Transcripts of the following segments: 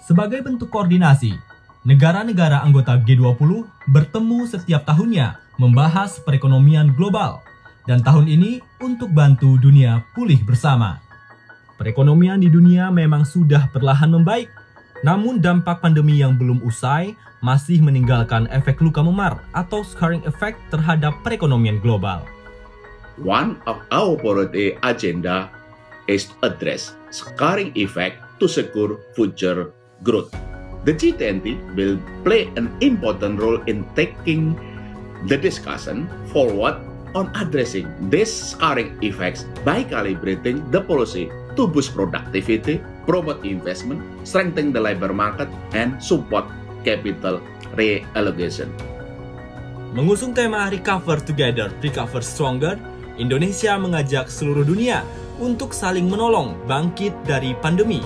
Sebagai bentuk koordinasi, negara-negara anggota G20 bertemu setiap tahunnya membahas perekonomian global, dan tahun ini untuk bantu dunia pulih bersama. Perekonomian di dunia memang sudah perlahan membaik, namun dampak pandemi yang belum usai masih meninggalkan efek luka memar atau scarring effect terhadap perekonomian global. One of our priority agenda is to address scarring effect to secure future growth. The G20 will play an important role in taking the discussion forward on addressing these scarring effects by calibrating the policy to boost productivity, promote investment, strengthen the labor market, and support capital reallocation. Mengusung tema Recover Together, Recover Stronger, Indonesia mengajak seluruh dunia untuk saling menolong bangkit dari pandemi.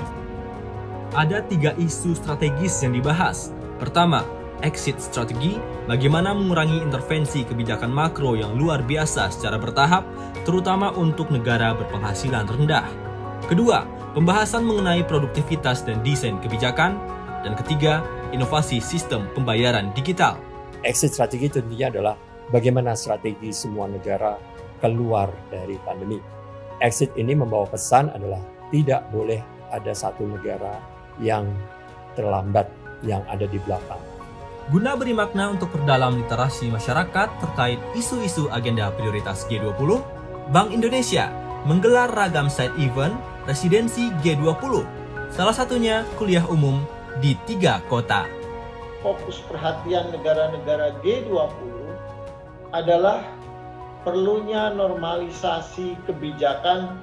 Ada 3 isu strategis yang dibahas. Pertama, exit strategi, bagaimana mengurangi intervensi kebijakan makro yang luar biasa secara bertahap, terutama untuk negara berpenghasilan rendah. Kedua, pembahasan mengenai produktivitas dan desain kebijakan. Dan ketiga, inovasi sistem pembayaran digital. Exit strategi tentunya adalah bagaimana strategi semua negara keluar dari pandemi. Exit ini membawa pesan adalah tidak boleh ada satu negara yang terlambat, yang ada di belakang. Guna beri makna untuk perdalam literasi masyarakat terkait isu-isu agenda prioritas G20, Bank Indonesia menggelar ragam side event residensi G20. Salah satunya kuliah umum di 3 kota. Fokus perhatian negara-negara G20 adalah perlunya normalisasi kebijakan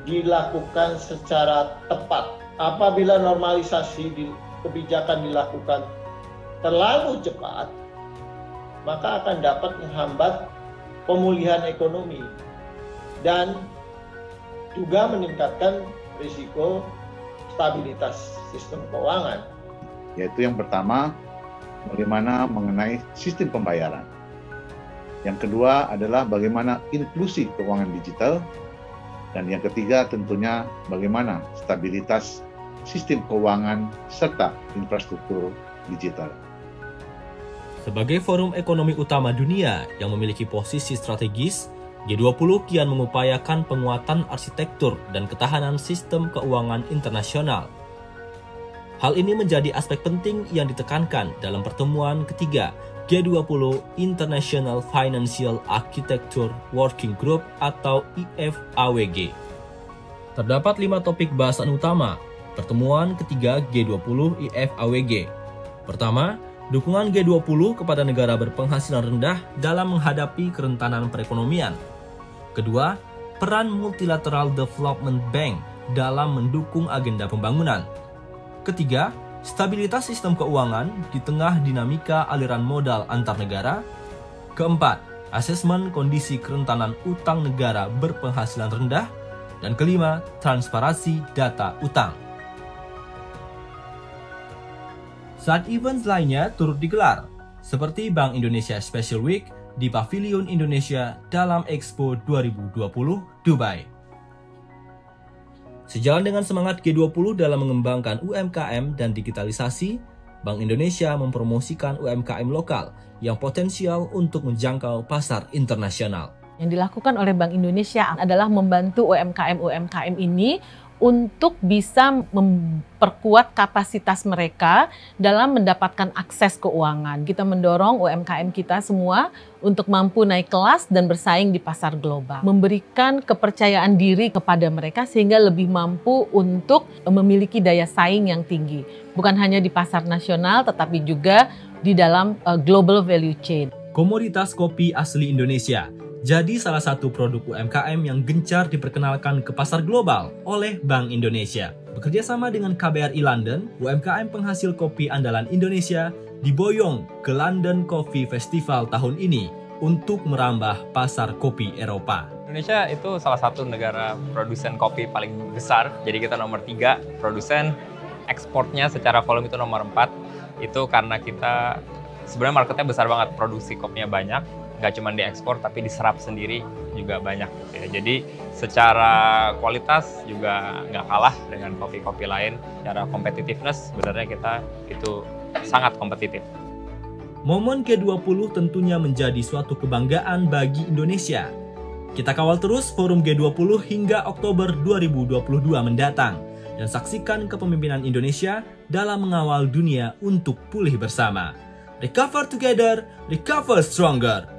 dilakukan secara tepat. Apabila normalisasi kebijakan dilakukan terlalu cepat, maka akan dapat menghambat pemulihan ekonomi dan juga meningkatkan risiko stabilitas sistem keuangan. Yaitu yang pertama, bagaimana mengenai sistem pembayaran. Yang kedua adalah bagaimana inklusi keuangan digital. Dan yang ketiga tentunya bagaimana stabilitas sistem keuangan serta infrastruktur digital. Sebagai forum ekonomi utama dunia yang memiliki posisi strategis, G20 kian mengupayakan penguatan arsitektur dan ketahanan sistem keuangan internasional. Hal ini menjadi aspek penting yang ditekankan dalam pertemuan ketiga G20 International Financial Architecture Working Group atau IFAWG. Terdapat 5 topik bahasan utama pertemuan ketiga G20 IFAWG. Pertama, dukungan G20 kepada negara berpenghasilan rendah dalam menghadapi kerentanan perekonomian. Kedua, peran Multilateral Development Bank dalam mendukung agenda pembangunan. Ketiga, stabilitas sistem keuangan di tengah dinamika aliran modal antar negara. Keempat, asesmen kondisi kerentanan utang negara berpenghasilan rendah. Dan kelima, transparansi data utang. Saat events lainnya turut digelar, seperti Bank Indonesia Special Week di Pavilion Indonesia dalam Expo 2020 Dubai. Sejalan dengan semangat G20 dalam mengembangkan UMKM dan digitalisasi, Bank Indonesia mempromosikan UMKM lokal yang potensial untuk menjangkau pasar internasional. Yang dilakukan oleh Bank Indonesia adalah membantu UMKM-UMKM ini untuk bisa memperkuat kapasitas mereka dalam mendapatkan akses keuangan. Kita mendorong UMKM kita semua untuk mampu naik kelas dan bersaing di pasar global. Memberikan kepercayaan diri kepada mereka sehingga lebih mampu untuk memiliki daya saing yang tinggi. Bukan hanya di pasar nasional tetapi juga di dalam global value chain. Komoditas kopi asli Indonesia jadi salah satu produk UMKM yang gencar diperkenalkan ke pasar global oleh Bank Indonesia. Bekerja sama dengan KBRI London, UMKM penghasil kopi andalan Indonesia diboyong ke London Coffee Festival tahun ini untuk merambah pasar kopi Eropa. Indonesia itu salah satu negara produsen kopi paling besar, jadi kita nomor 3 produsen. Ekspornya secara volume itu nomor 4, itu karena kita sebenarnya marketnya besar banget, produksi kopinya banyak, nggak cuma diekspor tapi diserap sendiri juga banyak gitu ya. Jadi secara kualitas juga nggak kalah dengan kopi-kopi lain. Secara competitiveness sebenarnya kita itu sangat kompetitif. Momen G20 tentunya menjadi suatu kebanggaan bagi Indonesia. Kita kawal terus forum G20 hingga Oktober 2022 mendatang dan saksikan kepemimpinan Indonesia dalam mengawal dunia untuk pulih bersama. Recover together, recover stronger.